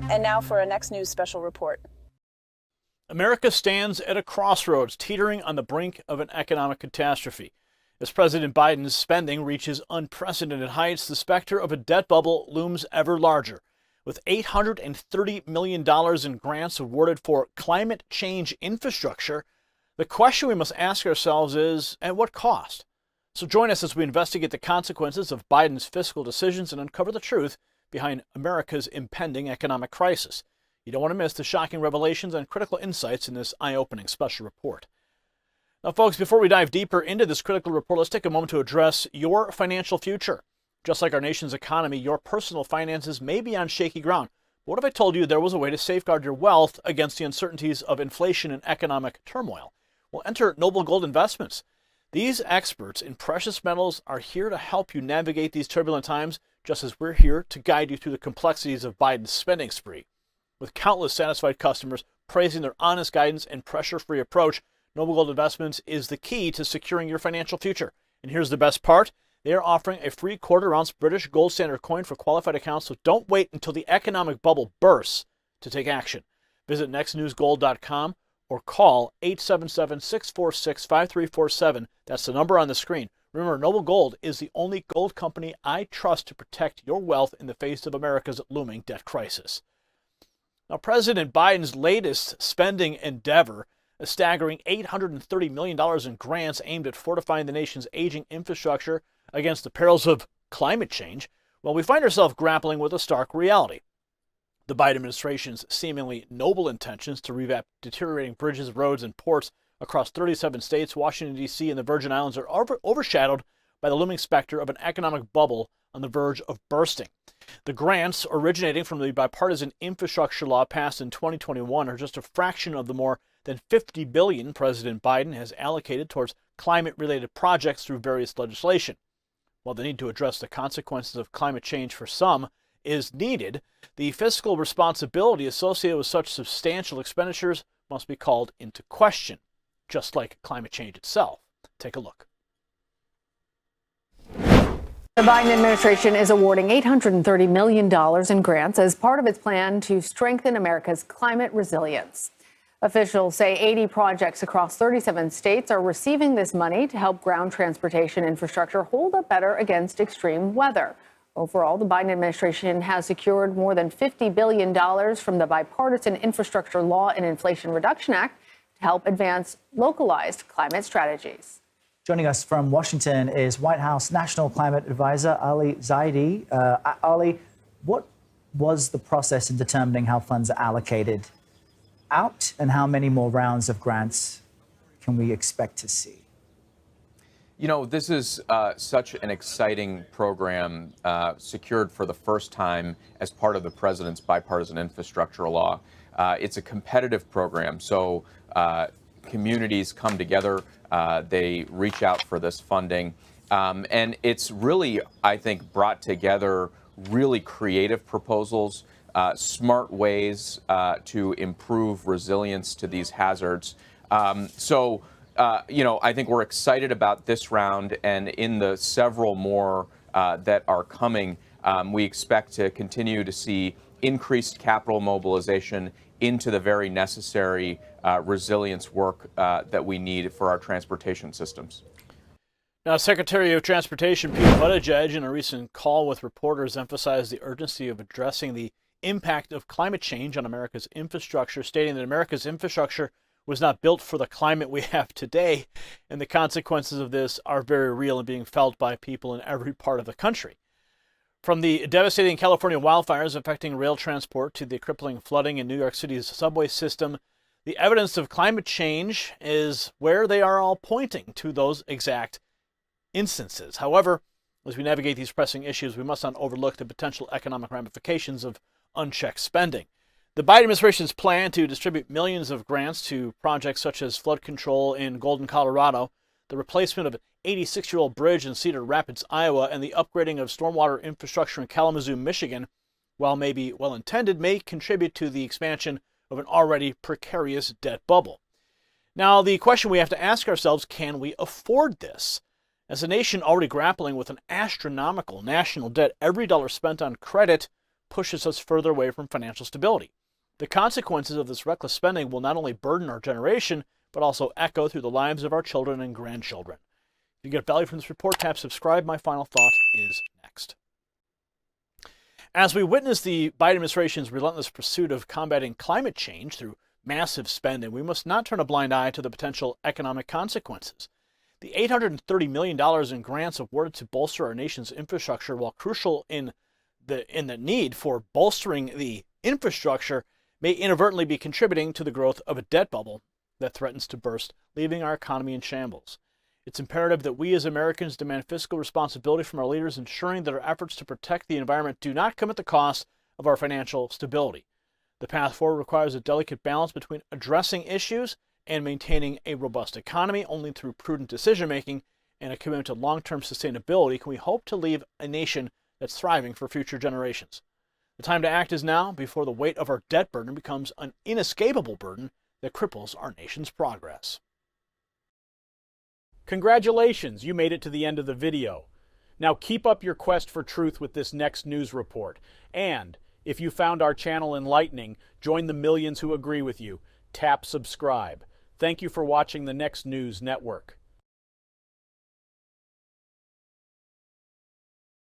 And now for our next news special report. America stands at a crossroads, teetering on the brink of an economic catastrophe. As President Biden's spending reaches unprecedented heights, the specter of a debt bubble looms ever larger. With $830 million in grants awarded for climate change infrastructure, the question we must ask ourselves is, at what cost? So join us as we investigate the consequences of Biden's fiscal decisions and uncover the truth behind America's impending economic crisis. You don't want to miss the shocking revelations and critical insights in this eye-opening special report. Now, folks, before we dive deeper into this critical report, let's take a moment to address your financial future. Just like our nation's economy, your personal finances may be on shaky ground. But what if I told you there was a way to safeguard your wealth against the uncertainties of inflation and economic turmoil? Well, enter Noble Gold Investments. These experts in precious metals are here to help you navigate these turbulent times, just as we're here to guide you through the complexities of Biden's spending spree. With countless satisfied customers praising their honest guidance and pressure-free approach, Noble Gold Investments is the key to securing your financial future. And here's the best part. They are offering a free quarter-ounce British gold standard coin for qualified accounts, so don't wait until the economic bubble bursts to take action. Visit nextnewsgold.com or call 877-646-5347. That's the number on the screen. Remember, Noble Gold is the only gold company I trust to protect your wealth in the face of America's looming debt crisis. Now, President Biden's latest spending endeavor, a staggering $830 million in grants aimed at fortifying the nation's aging infrastructure against the perils of climate change, well, we find ourselves grappling with a stark reality. The Biden administration's seemingly noble intentions to revamp deteriorating bridges, roads, and ports across 37 states, Washington, D.C., and the Virgin Islands are overshadowed by the looming specter of an economic bubble on the verge of bursting. The grants originating from the bipartisan infrastructure law passed in 2021 are just a fraction of the more than $50 billion President Biden has allocated towards climate-related projects through various legislation. While the need to address the consequences of climate change for some is needed, the fiscal responsibility associated with such substantial expenditures must be called into question, just like climate change itself. Take a look. The Biden administration is awarding $830 million in grants as part of its plan to strengthen America's climate resilience. Officials say 80 projects across 37 states are receiving this money to help ground transportation infrastructure hold up better against extreme weather. Overall, the Biden administration has secured more than $50 billion from the Bipartisan Infrastructure Law and Inflation Reduction Act to help advance localized climate strategies. Joining us from Washington is White House National Climate Advisor Ali Zaidi. Ali, what was the process in determining how funds are allocated out, and how many more rounds of grants can we expect to see? You know, this is such an exciting program secured for the first time as part of the president's bipartisan infrastructure law. It's a competitive program, so communities come together, they reach out for this funding, and it's really, I think, brought together really creative proposals, smart ways to improve resilience to these hazards. You know, I think we're excited about this round, and in the several more that are coming, we expect to continue to see increased capital mobilization into the very necessary resilience work that we need for our transportation systems. Now, Secretary of Transportation Pete Buttigieg, in a recent call with reporters, emphasized the urgency of addressing the impact of climate change on America's infrastructure, stating that America's infrastructure was not built for the climate we have today, and the consequences of this are very real and being felt by people in every part of the country. From the devastating California wildfires affecting rail transport to the crippling flooding in New York City's subway system, the evidence of climate change is where they are all pointing to those exact instances. However, as we navigate these pressing issues, we must not overlook the potential economic ramifications of unchecked spending. The Biden administration's plan to distribute millions of grants to projects such as flood control in Golden, Colorado, the replacement of an 86-year-old bridge in Cedar Rapids, Iowa, and the upgrading of stormwater infrastructure in Kalamazoo, Michigan, while maybe well-intended, may contribute to the expansion of an already precarious debt bubble. Now, the question we have to ask ourselves, can we afford this? As a nation already grappling with an astronomical national debt, every dollar spent on credit pushes us further away from financial stability. The consequences of this reckless spending will not only burden our generation, but also echo through the lives of our children and grandchildren. If you get value from this report, tap subscribe. My final thought is next. As we witness the Biden administration's relentless pursuit of combating climate change through massive spending, we must not turn a blind eye to the potential economic consequences. The $830 million in grants awarded to bolster our nation's infrastructure, while crucial in the need for bolstering the infrastructure, may inadvertently be contributing to the growth of a debt bubble that threatens to burst, leaving our economy in shambles. It's imperative that we as Americans demand fiscal responsibility from our leaders, ensuring that our efforts to protect the environment do not come at the cost of our financial stability. The path forward requires a delicate balance between addressing issues and maintaining a robust economy. Only through prudent decision-making and a commitment to long-term sustainability can we hope to leave a nation that's thriving for future generations. The time to act is now, before the weight of our debt burden becomes an inescapable burden that cripples our nation's progress. Congratulations, you made it to the end of the video. Now keep up your quest for truth with this next news report. And if you found our channel enlightening, join the millions who agree with you. Tap subscribe. Thank you for watching the Next News Network.